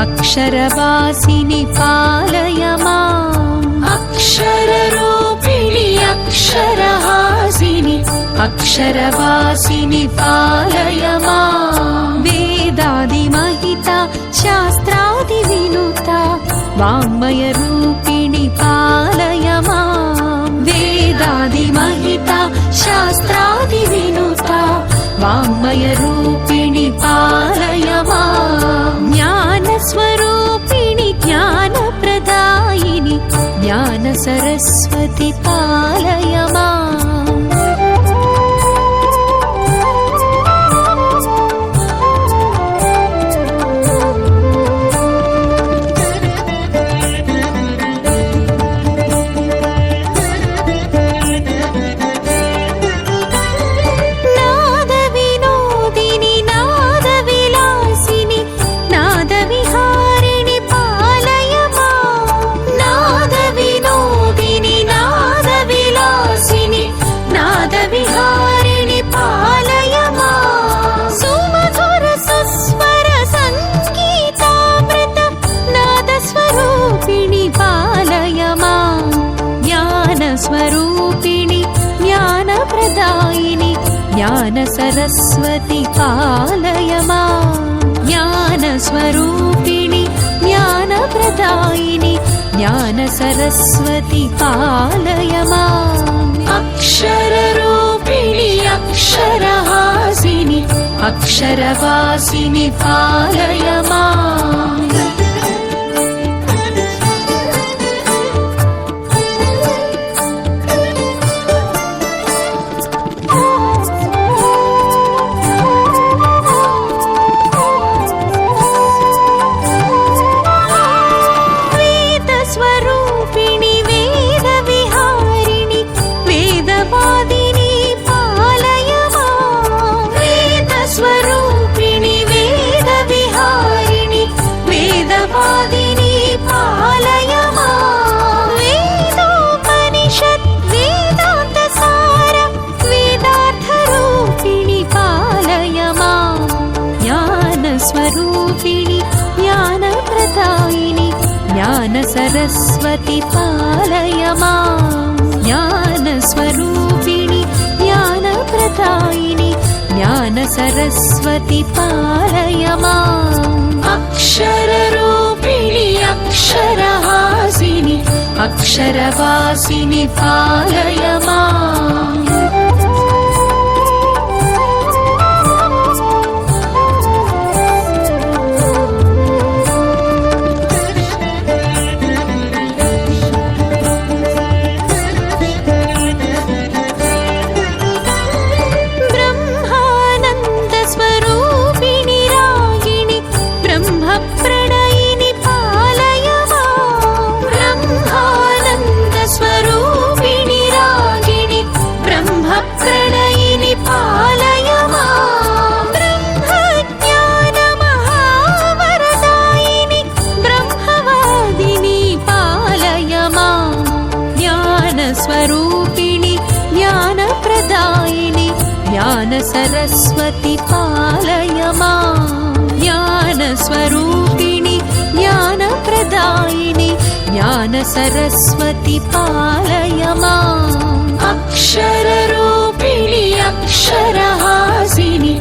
अक्षरवासिनि पालय माम् अक्षररूपिणि अक्षरहासिनि अक्षरवासिनि पालय माम् वेदादिमहिता शास्त्रादिविनुता वाङ्मयरूपिणि पालय माम् वेदादिमहिता शास्त्रादिविनुता वाङ्मयरूपिणि पालय माम् ज्ञानस्वरूपिणि ज्ञानप्रदायिनि ज्ञानसरस्वति पालय माम् स्वरूपिणि ज्ञानप्रदायिनि ज्ञानसरस्वति पालय माम् ज्ञानस्वरूपिणि ज्ञानप्रदायिनि ज्ञानसरस्वति पालय माम् अक्षररूपिणि अक्षरहासिनि अक्षरवासिनि पालय माम् स्वरूपिणि ज्ञानप्रदायिनि ज्ञानसरस्वति पालय माम् ज्ञानस्वरूपिणि ज्ञानप्रदायिनि ज्ञानसरस्वति पालय माम् अक्षररूपिणि अक्षरहासिनि अक्षरवासिनि पालय माम् स्वरूपिणि ज्ञानप्रदायिनि ज्ञानसरस्वति पालय माम् ज्ञानस्वरूपिणि ज्ञानप्रदायिनि ज्ञानसरस्वति पालय माम् अक्षररूपिणि अक्षरहासिनि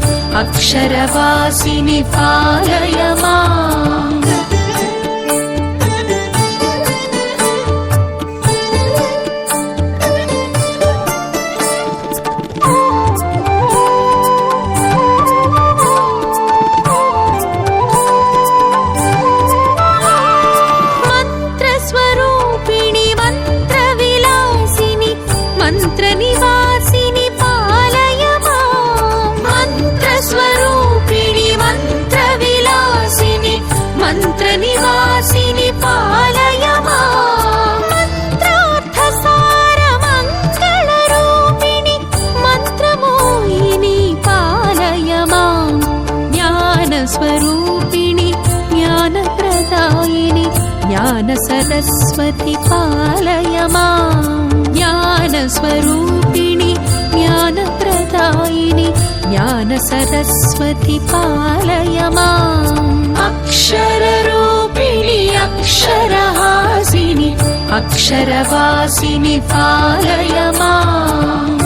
अक्षरवासिनि पालय माम् मंत्रनिवासिनि पालय माम् मंत्रस्वरूपिणि मंत्रविलासिनि मंत्रनिवासिनि पालय माम् मंत्रार्थसारमङ्गलरूपिणि मंत्रमोहिनि पालय माम् ज्ञानस्वरूपिणि ज्ञानप्रदायिनि ज्ञानसरस्वति पालय माम् ज्ञानस्वरूपिणि ज्ञानप्रदायिनि ज्ञानसरस्वति पालय माम् अक्षररूपिणि अक्षरहासिनि अक्षरवासिनि पालय माम्